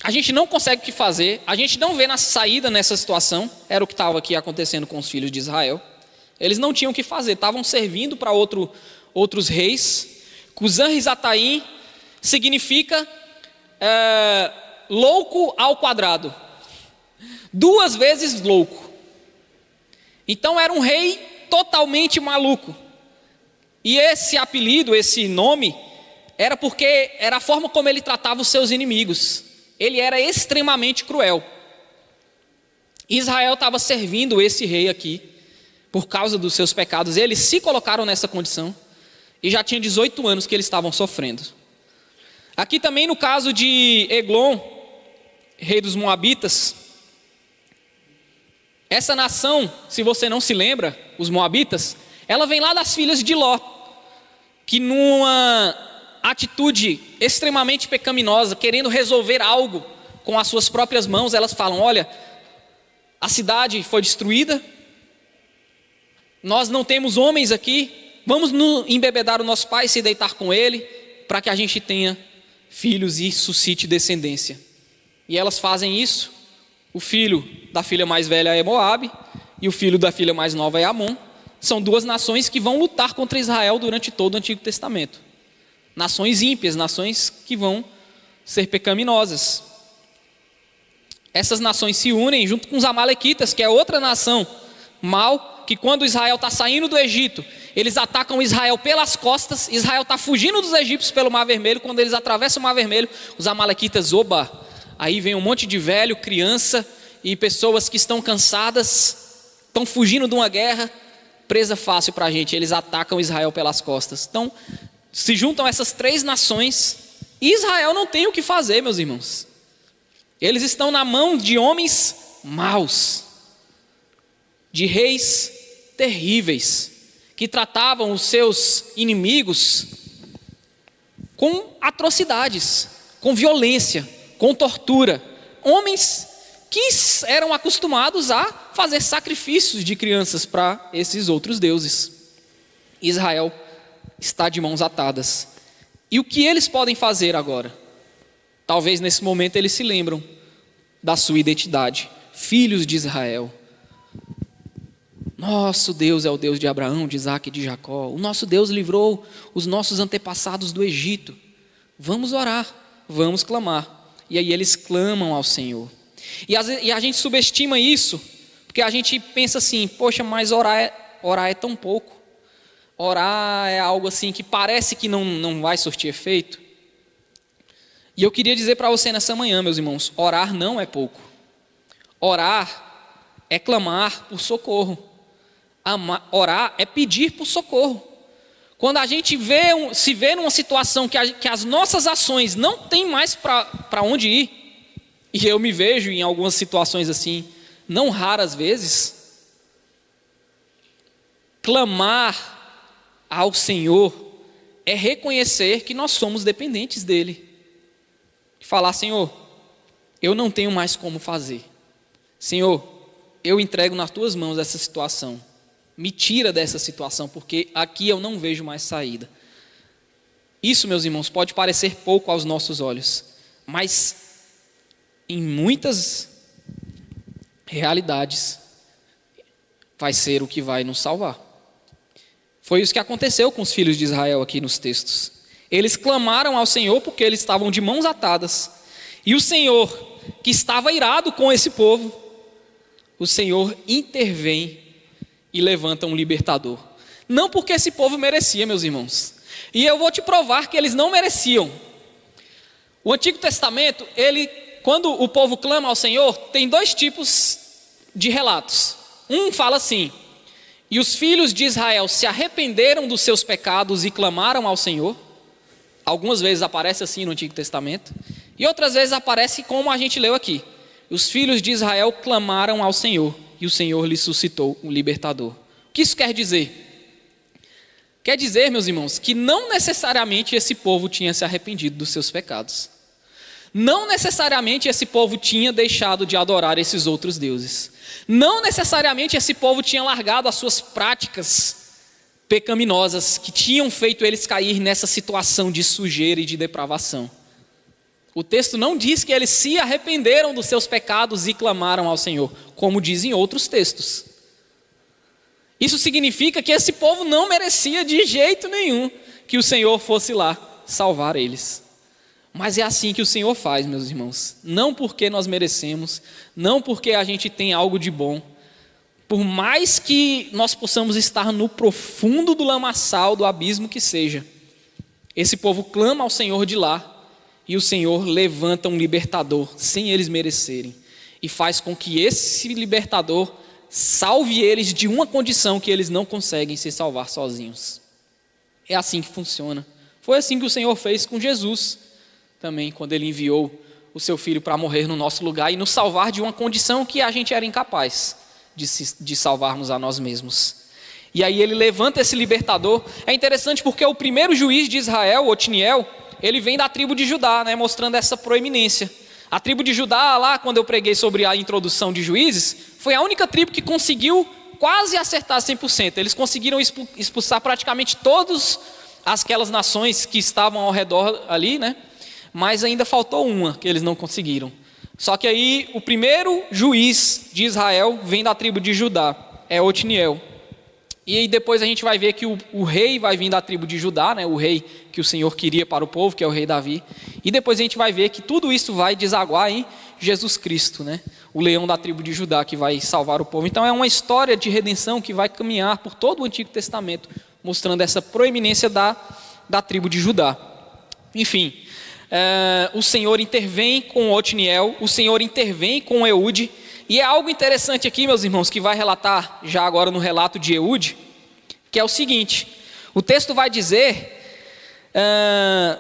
a gente não consegue o que fazer, a gente não vê na saída nessa situação. Era o que estava aqui acontecendo com os filhos de Israel. Eles não tinham o que fazer, estavam servindo para outros reis. Cusã-Risataim significa louco ao quadrado, 2 vezes louco. Então era um rei totalmente maluco. E esse apelido, esse nome, era porque era a forma como ele tratava os seus inimigos. Ele era extremamente cruel. Israel estava servindo esse rei aqui por causa dos seus pecados. Eles se colocaram nessa condição e já tinha 18 anos que eles estavam sofrendo. Aqui também no caso de Eglon, rei dos Moabitas, essa nação, se você não se lembra, os Moabitas, ela vem lá das filhas de Ló, que numa atitude extremamente pecaminosa, querendo resolver algo com as suas próprias mãos, elas falam: olha, a cidade foi destruída, nós não temos homens aqui, vamos embebedar o nosso pai e se deitar com ele, para que a gente tenha filhos e suscite descendência. E elas fazem isso. O filho da filha mais velha é Moabe, e o filho da filha mais nova é Amon. São 2 nações que vão lutar contra Israel durante todo o Antigo Testamento. Nações ímpias, nações que vão ser pecaminosas. Essas nações se unem junto com os amalequitas, que é outra nação mal, que quando Israel está saindo do Egito, eles atacam Israel pelas costas. Israel está fugindo dos egípcios pelo Mar Vermelho. Quando eles atravessam o Mar Vermelho, os amalequitas, aí vem um monte de velho, criança e pessoas que estão cansadas, estão fugindo de uma guerra, presa fácil para a gente. Eles atacam Israel pelas costas. Então, se juntam essas 3 nações, e Israel não tem o que fazer, meus irmãos. Eles estão na mão de homens maus, de reis terríveis, que tratavam os seus inimigos com atrocidades, com violência, com tortura. Homens que eram acostumados a fazer sacrifícios de crianças para esses outros deuses. Israel está de mãos atadas. E o que eles podem fazer agora? Talvez nesse momento eles se lembram da sua identidade. Filhos de Israel. Nosso Deus é o Deus de Abraão, de Isaac e de Jacó. O nosso Deus livrou os nossos antepassados do Egito. Vamos orar, vamos clamar. E aí eles clamam ao Senhor. E a gente subestima isso, porque a gente pensa assim: poxa, mas orar é tão pouco. Orar é algo assim que parece que não vai surtir efeito. E eu queria dizer para você nessa manhã, meus irmãos, orar não é pouco. Orar é clamar por socorro. Orar é pedir por socorro. Quando a gente se vê numa situação que as nossas ações não tem mais para onde ir, e eu me vejo em algumas situações assim, não raras vezes, clamar ao Senhor é reconhecer que nós somos dependentes dEle. Falar: Senhor, eu não tenho mais como fazer. Senhor, eu entrego nas tuas mãos essa situação. Me tira dessa situação, porque aqui eu não vejo mais saída. Isso, meus irmãos, pode parecer pouco aos nossos olhos, mas em muitas realidades vai ser o que vai nos salvar. Foi isso que aconteceu com os filhos de Israel aqui nos textos. Eles clamaram ao Senhor porque eles estavam de mãos atadas. E o Senhor, que estava irado com esse povo, o Senhor intervém e levanta um libertador. Não porque esse povo merecia, meus irmãos. E eu vou te provar que eles não mereciam. O Antigo Testamento, quando o povo clama ao Senhor, tem 2 tipos de relatos. Um fala assim: e os filhos de Israel se arrependeram dos seus pecados e clamaram ao Senhor. Algumas vezes aparece assim no Antigo Testamento, e outras vezes aparece como a gente leu aqui. Os filhos de Israel clamaram ao Senhor, e o Senhor lhes suscitou um libertador. O que isso quer dizer? Quer dizer, meus irmãos, que não necessariamente esse povo tinha se arrependido dos seus pecados. Não necessariamente esse povo tinha deixado de adorar esses outros deuses. Não necessariamente esse povo tinha largado as suas práticas pecaminosas que tinham feito eles cair nessa situação de sujeira e de depravação. O texto não diz que eles se arrependeram dos seus pecados e clamaram ao Senhor, como dizem outros textos. Isso significa que esse povo não merecia de jeito nenhum que o Senhor fosse lá salvar eles. Mas é assim que o Senhor faz, meus irmãos. Não porque nós merecemos, não porque a gente tem algo de bom. Por mais que nós possamos estar no profundo do lamaçal, do abismo que seja, esse povo clama ao Senhor de lá, e o Senhor levanta um libertador, sem eles merecerem, e faz com que esse libertador salve eles de uma condição que eles não conseguem se salvar sozinhos. É assim que funciona. Foi assim que o Senhor fez com Jesus também, quando ele enviou o seu filho para morrer no nosso lugar e nos salvar de uma condição que a gente era incapaz de salvarmos a nós mesmos. E aí ele levanta esse libertador. É interessante porque o primeiro juiz de Israel, Otniel, ele vem da tribo de Judá, né, mostrando essa proeminência. A tribo de Judá, lá quando eu preguei sobre a introdução de Juízes, foi a única tribo que conseguiu quase acertar 100%. Eles conseguiram expulsar praticamente todas aquelas nações que estavam ao redor ali, né? Mas ainda faltou uma que eles não conseguiram. Só que aí o primeiro juiz de Israel vem da tribo de Judá, é Otniel. E aí depois a gente vai ver que o rei vai vir da tribo de Judá, né? O rei que o Senhor queria para o povo, que é o rei Davi. E depois a gente vai ver que tudo isso vai desaguar em Jesus Cristo, né? O leão da tribo de Judá que vai salvar o povo. Então é uma história de redenção que vai caminhar por todo o Antigo Testamento, mostrando essa proeminência da tribo de Judá. Enfim, o Senhor intervém com Otniel, o Senhor intervém com Eude. E é algo interessante aqui, meus irmãos, que vai relatar já agora no relato de Eude, que é o seguinte: o texto vai dizer,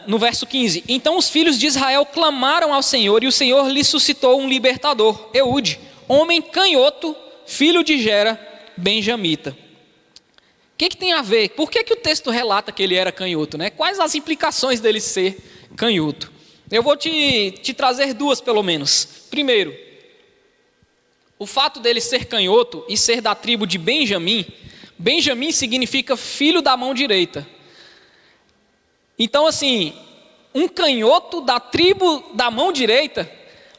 no verso 15: então os filhos de Israel clamaram ao Senhor, e o Senhor lhe suscitou um libertador, Eude, homem canhoto, filho de Gera, benjamita. O que tem a ver? Por que o texto relata que ele era canhoto, né? Quais as implicações dele ser canhoto? Eu vou te trazer duas pelo menos. Primeiro, o fato dele ser canhoto e ser da tribo de Benjamim. Benjamim significa filho da mão direita. Então assim, um canhoto da tribo da mão direita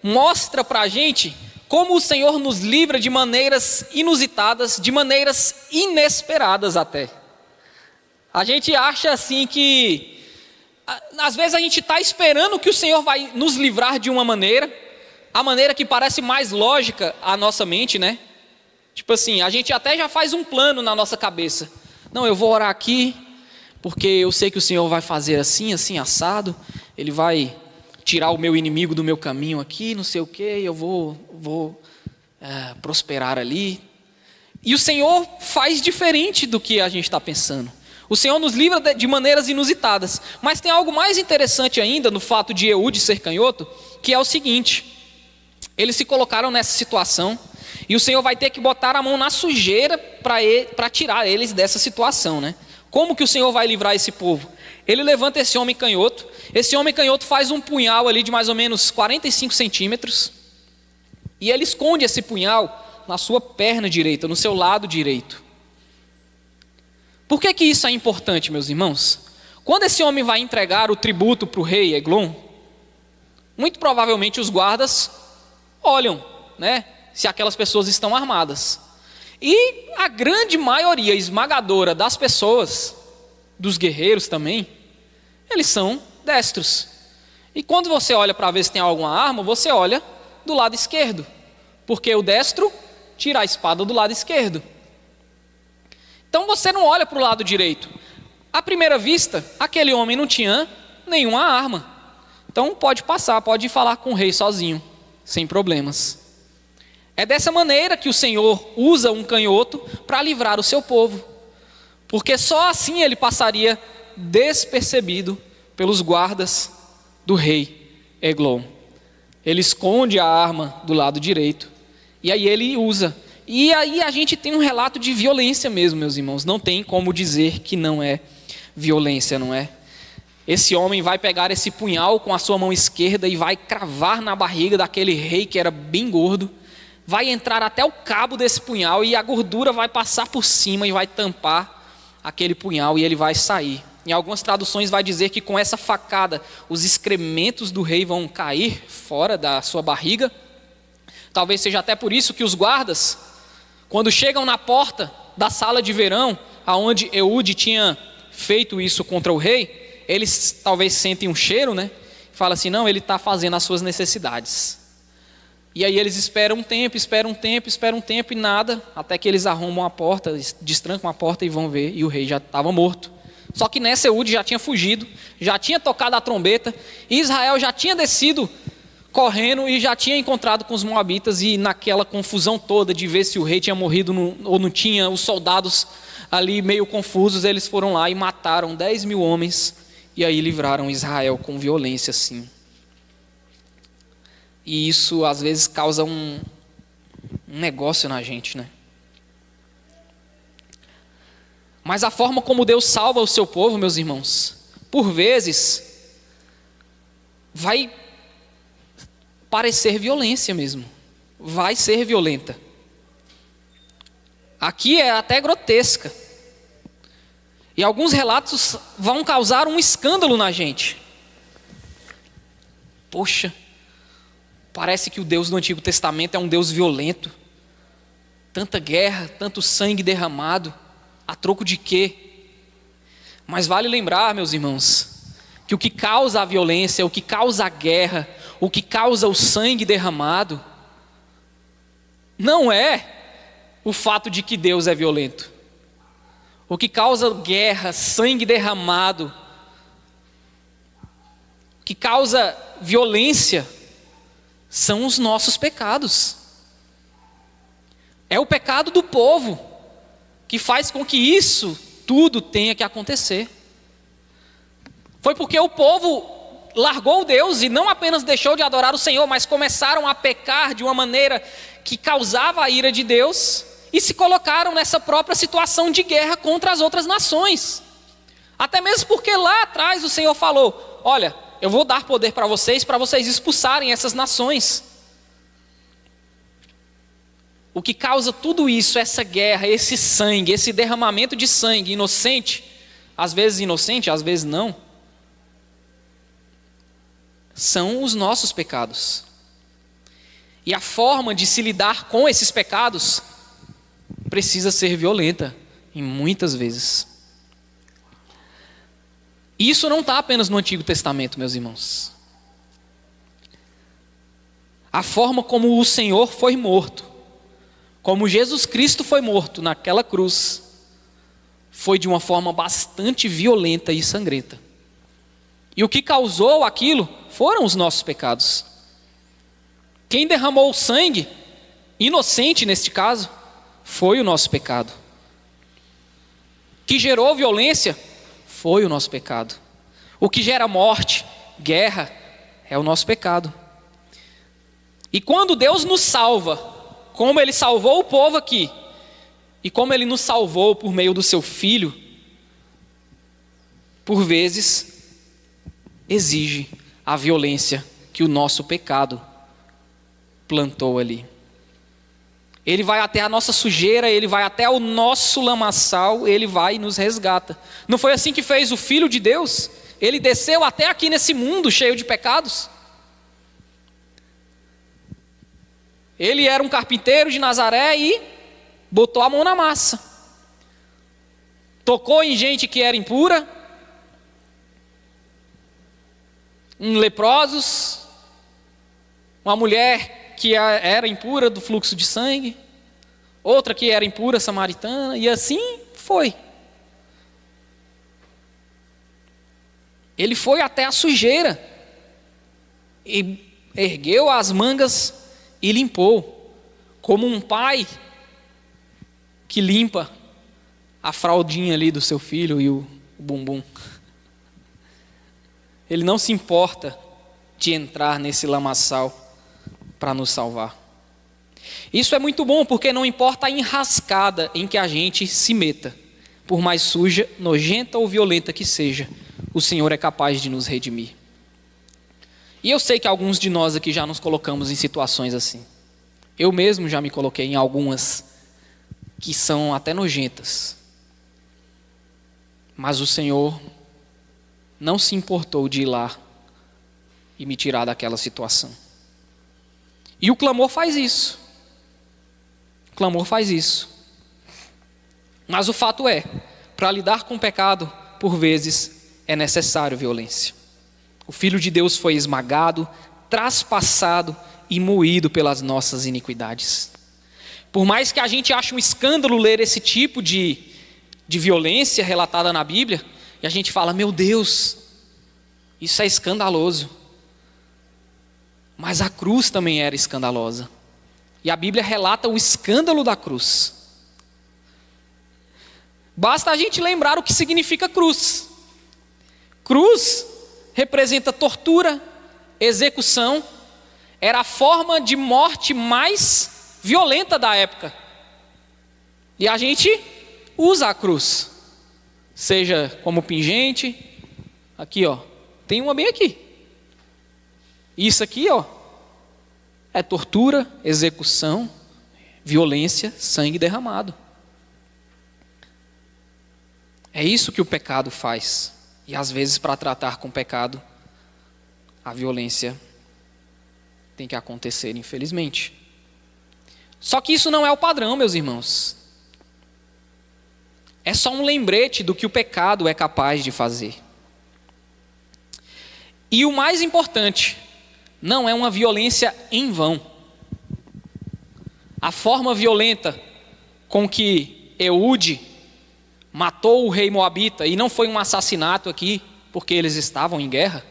mostra para a gente como o Senhor nos livra de maneiras inusitadas, de maneiras inesperadas até. A gente acha assim que, às vezes a gente está esperando que o Senhor vai nos livrar de uma maneira, a maneira que parece mais lógica à nossa mente, né? Tipo assim, a gente até já faz um plano na nossa cabeça. Não, eu vou orar aqui, porque eu sei que o Senhor vai fazer assim, assim, assado. Ele vai tirar o meu inimigo do meu caminho aqui, não sei o quê, eu vou prosperar ali. E o Senhor faz diferente do que a gente está pensando. O Senhor nos livra de maneiras inusitadas. Mas tem algo mais interessante ainda no fato de Eude ser canhoto, que é o seguinte: eles se colocaram nessa situação, e o Senhor vai ter que botar a mão na sujeira para tirar eles dessa situação, né? Como que o Senhor vai livrar esse povo? Ele levanta esse homem canhoto. Esse homem canhoto faz um punhal ali de mais ou menos 45 centímetros, e ele esconde esse punhal na sua perna direita, no seu lado direito. Por que isso é importante, meus irmãos? Quando esse homem vai entregar o tributo para o rei Eglon, muito provavelmente os guardas olham, né, se aquelas pessoas estão armadas. E a grande maioria esmagadora das pessoas, dos guerreiros também, eles são destros. E quando você olha para ver se tem alguma arma, você olha do lado esquerdo, porque o destro tira a espada do lado esquerdo. Então você não olha para o lado direito. À primeira vista, aquele homem não tinha nenhuma arma. Então pode passar, pode ir falar com o rei sozinho, sem problemas. É dessa maneira que o Senhor usa um canhoto para livrar o seu povo, porque só assim ele passaria despercebido pelos guardas do rei Eglon. Ele esconde a arma do lado direito, e aí ele usa. E aí a gente tem um relato de violência mesmo, meus irmãos. Não tem como dizer que não é violência, não é? Esse homem vai pegar esse punhal com a sua mão esquerda e vai cravar na barriga daquele rei que era bem gordo. Vai entrar até o cabo desse punhal e a gordura vai passar por cima e vai tampar aquele punhal e ele vai sair. Em algumas traduções vai dizer que com essa facada os excrementos do rei vão cair fora da sua barriga. Talvez seja até por isso que os guardas, quando chegam na porta da sala de verão, aonde Eude tinha feito isso contra o rei, eles talvez sentem um cheiro, né? Fala assim, não, ele está fazendo as suas necessidades. E aí eles esperam um tempo e nada, até que eles arrombam a porta, destrancam a porta e vão ver, e o rei já estava morto. Só que nessa Eude já tinha fugido, já tinha tocado a trombeta, e Israel já tinha descido correndo e já tinha encontrado com os moabitas, e naquela confusão toda de ver se o rei tinha morrido ou não tinha, os soldados ali meio confusos, eles foram lá e mataram 10.000 homens, e aí livraram Israel com violência assim. E isso às vezes causa um negócio na gente, né? Mas a forma como Deus salva o seu povo, meus irmãos, por vezes vai parecer violência mesmo, vai ser violenta. Aqui é até grotesca. E alguns relatos vão causar um escândalo na gente. Poxa, parece que o Deus do Antigo Testamento é um Deus violento. Tanta guerra, tanto sangue derramado, a troco de quê? Mas vale lembrar, meus irmãos, que o que causa a violência, o que causa a guerra, o que causa o sangue derramado, não é o fato de que Deus é violento. O que causa guerra, sangue derramado, o que causa violência, são os nossos pecados. É o pecado do povo que faz com que isso tudo tenha que acontecer. Foi porque o povo largou Deus e não apenas deixou de adorar o Senhor, mas começaram a pecar de uma maneira que causava a ira de Deus e se colocaram nessa própria situação de guerra contra as outras nações. Até mesmo porque lá atrás o Senhor falou, olha, eu vou dar poder para vocês expulsarem essas nações. O que causa tudo isso, essa guerra, esse sangue, esse derramamento de sangue inocente, às vezes não, são os nossos pecados. E a forma de se lidar com esses pecados precisa ser violenta, em muitas vezes. E isso não está apenas no Antigo Testamento, meus irmãos. A forma como o Senhor foi morto, como Jesus Cristo foi morto naquela cruz, foi de uma forma bastante violenta e sangrenta. E o que causou aquilo foram os nossos pecados. Quem derramou o sangue, inocente neste caso, foi o nosso pecado. Que gerou violência, foi o nosso pecado. O que gera morte, guerra, é o nosso pecado. E quando Deus nos salva, como Ele salvou o povo aqui, e como Ele nos salvou por meio do seu Filho, por vezes exige a violência que o nosso pecado plantou ali. Ele vai até a nossa sujeira, Ele vai até o nosso lamaçal, Ele vai e nos resgata. Não foi assim que fez o Filho de Deus? Ele desceu até aqui nesse mundo cheio de pecados. Ele era um carpinteiro de Nazaré e botou a mão na massa. Tocou em gente que era impura, em leprosos, uma mulher que era impura do fluxo de sangue, outra que era impura, samaritana, e assim foi. Ele foi até a sujeira, e ergueu as mangas e limpou, como um pai que limpa a fraldinha ali do seu filho e o bumbum. Ele não se importa de entrar nesse lamaçal para nos salvar. Isso é muito bom, porque não importa a enrascada em que a gente se meta, por mais suja, nojenta ou violenta que seja, o Senhor é capaz de nos redimir. E eu sei que alguns de nós aqui já nos colocamos em situações assim. Eu mesmo já me coloquei em algumas que são até nojentas. Mas o Senhor não se importou de ir lá e me tirar daquela situação. E o clamor faz isso. O clamor faz isso. Mas o fato é, para lidar com o pecado, por vezes, é necessário violência. O Filho de Deus foi esmagado, traspassado e moído pelas nossas iniquidades. Por mais que a gente ache um escândalo ler esse tipo de violência relatada na Bíblia, e a gente fala, meu Deus, isso é escandaloso. Mas a cruz também era escandalosa. E a Bíblia relata o escândalo da cruz. Basta a gente lembrar o que significa cruz. Cruz representa tortura, execução, era a forma de morte mais violenta da época. E a gente usa a cruz, seja como pingente, aqui ó, tem uma bem aqui. Isso aqui ó, é tortura, execução, violência, sangue derramado. É isso que o pecado faz. E às vezes, para tratar com o pecado, a violência tem que acontecer, infelizmente. Só que isso não é o padrão, meus irmãos. É só um lembrete do que o pecado é capaz de fazer. E o mais importante, não é uma violência em vão. A forma violenta com que Eude matou o rei moabita, e não foi um assassinato aqui, porque eles estavam em guerra.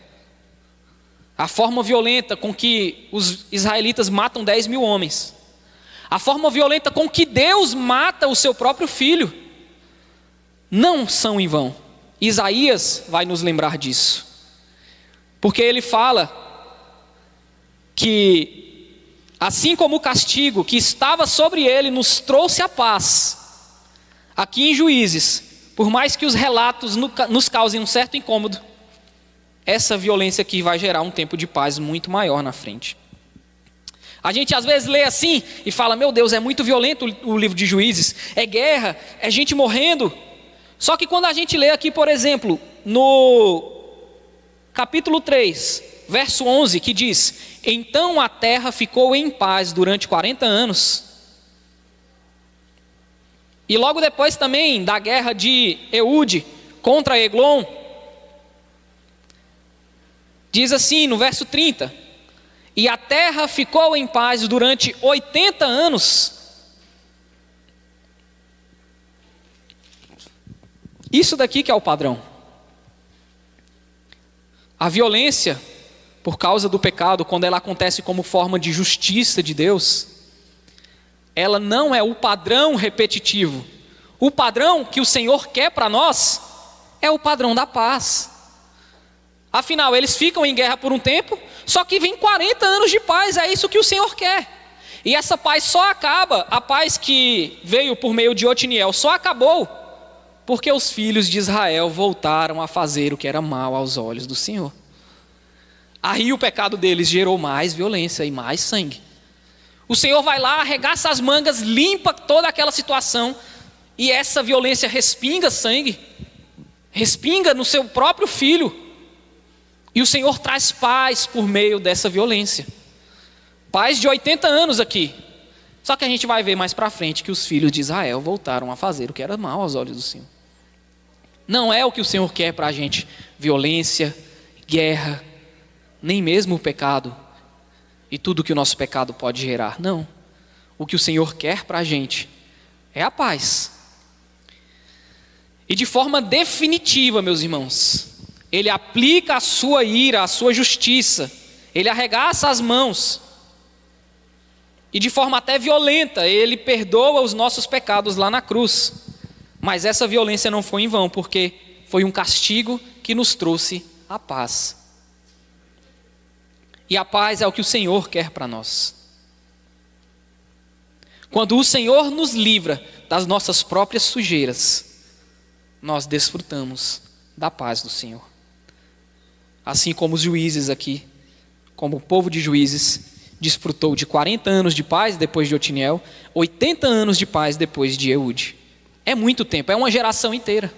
A forma violenta com que os israelitas matam 10 mil homens. A forma violenta com que Deus mata o seu próprio filho. Não são em vão. Isaías vai nos lembrar disso. Porque ele fala que, assim como o castigo que estava sobre ele nos trouxe a paz, aqui em Juízes, por mais que os relatos nos causem um certo incômodo, essa violência aqui vai gerar um tempo de paz muito maior na frente. A gente às vezes lê assim e fala, meu Deus, é muito violento o livro de Juízes, é guerra, é gente morrendo. Só que quando a gente lê aqui, por exemplo, no capítulo 3, verso 11, que diz, então a terra ficou em paz durante 40 anos. E logo depois também da guerra de Eude contra Eglon, diz assim no verso 30, e a terra ficou em paz durante 80 anos. Isso daqui que é o padrão. A violência, por causa do pecado, quando ela acontece como forma de justiça de Deus, ela não é o padrão repetitivo. O padrão que o Senhor quer para nós é o padrão da paz. Afinal, eles ficam em guerra por um tempo, só que vem 40 anos de paz, é isso que o Senhor quer. E essa paz só acaba, a paz que veio por meio de Otiniel, só acabou porque os filhos de Israel voltaram a fazer o que era mal aos olhos do Senhor. Aí o pecado deles gerou mais violência e mais sangue. O Senhor vai lá, arregaça as mangas, limpa toda aquela situação, e essa violência respinga sangue, respinga no seu próprio filho, e o Senhor traz paz por meio dessa violência. Paz de 80 anos aqui. Só que a gente vai ver mais para frente que os filhos de Israel voltaram a fazer o que era mal aos olhos do Senhor. Não é o que o Senhor quer para a gente, violência, guerra, nem mesmo o pecado e tudo que o nosso pecado pode gerar. Não. O que o Senhor quer para a gente é a paz. E de forma definitiva, meus irmãos, Ele aplica a sua ira, a sua justiça, Ele arregaça as mãos, e de forma até violenta, Ele perdoa os nossos pecados lá na cruz. Mas essa violência não foi em vão, porque foi um castigo que nos trouxe a paz. E a paz é o que o Senhor quer para nós. Quando o Senhor nos livra das nossas próprias sujeiras, nós desfrutamos da paz do Senhor. Assim como os juízes aqui, como o povo de Juízes, desfrutou de 40 anos de paz depois de Otiniel, 80 anos de paz depois de Eude. É muito tempo, é uma geração inteira.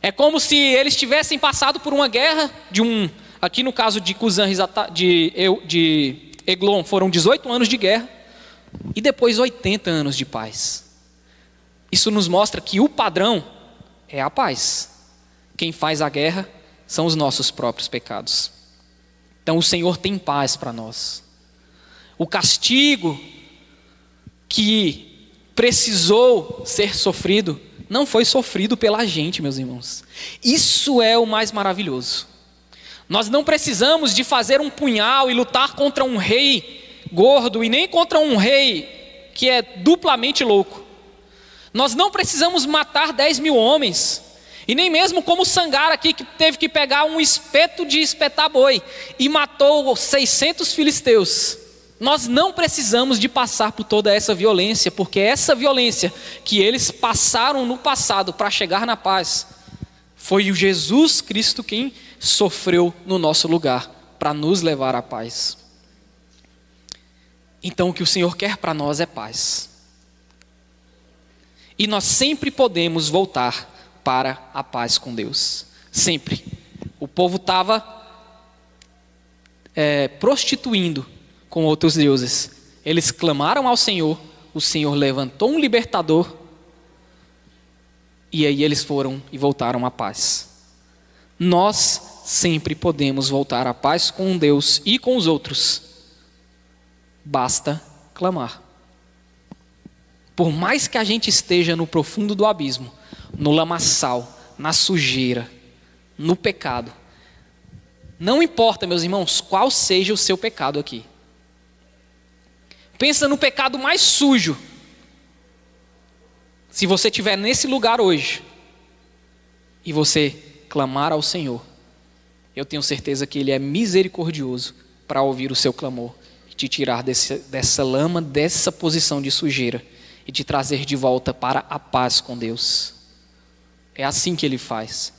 É como se eles tivessem passado por uma guerra, aqui no caso de Cusã, de Eglon, foram 18 anos de guerra, e depois 80 anos de paz. Isso nos mostra que o padrão é a paz. Quem faz a guerra são os nossos próprios pecados. Então o Senhor tem paz para nós. O castigo que precisou ser sofrido não foi sofrido pela gente, meus irmãos. Isso é o mais maravilhoso. Nós não precisamos de fazer um punhal e lutar contra um rei gordo e nem contra um rei que é duplamente louco. Nós não precisamos matar 10 mil homens, e nem mesmo como Sangar aqui, que teve que pegar um espeto de espetar boi e matou 600 filisteus. Nós não precisamos de passar por toda essa violência, porque essa violência que eles passaram no passado para chegar na paz, foi o Jesus Cristo quem sofreu no nosso lugar, para nos levar à paz. Então o que o Senhor quer para nós é paz. E nós sempre podemos voltar para a paz com Deus. Sempre. O povo estava prostituindo com outros deuses. Eles clamaram ao Senhor, o Senhor levantou um libertador, e aí eles foram e voltaram à paz. Nós sempre podemos voltar à paz com Deus e com os outros. Basta clamar. Por mais que a gente esteja no profundo do abismo, no lamaçal, na sujeira, no pecado, não importa, meus irmãos, qual seja o seu pecado aqui. Pensa no pecado mais sujo. Se você estiver nesse lugar hoje e você clamar ao Senhor, eu tenho certeza que Ele é misericordioso para ouvir o seu clamor e te tirar dessa lama, dessa posição de sujeira e te trazer de volta para a paz com Deus. É assim que Ele faz.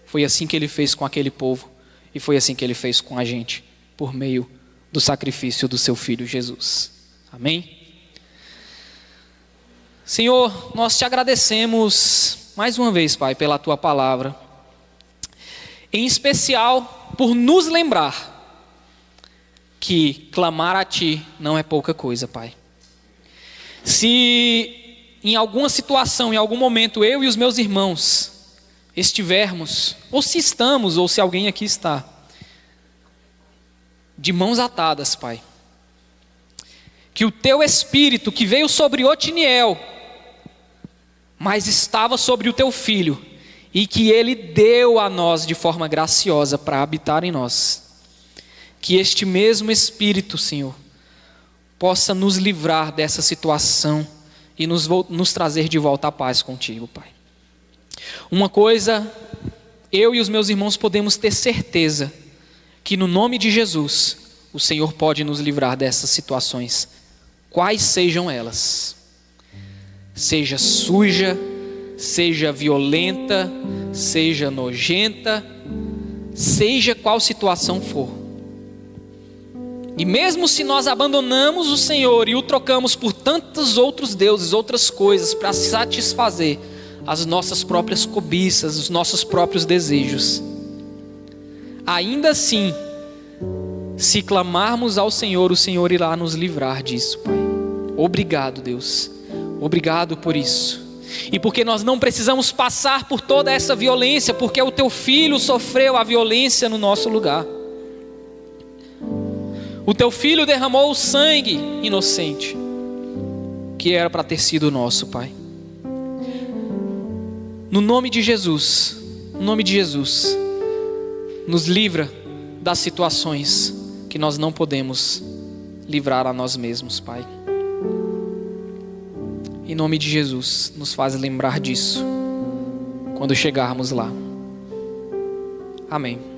Foi assim que Ele fez com aquele povo e foi assim que Ele fez com a gente, por meio do sacrifício do seu Filho Jesus. Amém? Senhor, nós te agradecemos mais uma vez, Pai, pela Tua palavra. Em especial por nos lembrar que clamar a Ti não é pouca coisa, Pai. Se em alguma situação, em algum momento, eu e os meus irmãos estivermos, ou se estamos, ou se alguém aqui está, de mãos atadas, Pai, que o Teu Espírito que veio sobre Otiniel, mas estava sobre o Teu Filho, e que Ele deu a nós de forma graciosa para habitar em nós, que este mesmo Espírito, Senhor, possa nos livrar dessa situação e nos trazer de volta à paz contigo, Pai. Uma coisa, eu e os meus irmãos podemos ter certeza, que no nome de Jesus, o Senhor pode nos livrar dessas situações, quais sejam elas, seja suja, seja violenta, seja nojenta, seja qual situação for. E mesmo se nós abandonamos o Senhor e o trocamos por tantos outros deuses, outras coisas, para satisfazer as nossas próprias cobiças, os nossos próprios desejos, ainda assim, se clamarmos ao Senhor, o Senhor irá nos livrar disso, Pai. Obrigado, Deus. Obrigado por isso. E porque nós não precisamos passar por toda essa violência, porque o Teu Filho sofreu a violência no nosso lugar. O Teu Filho derramou o sangue inocente, que era para ter sido nosso, Pai. No nome de Jesus, nos livra das situações que nós não podemos livrar a nós mesmos, Pai. Em nome de Jesus, nos faz lembrar disso quando chegarmos lá. Amém.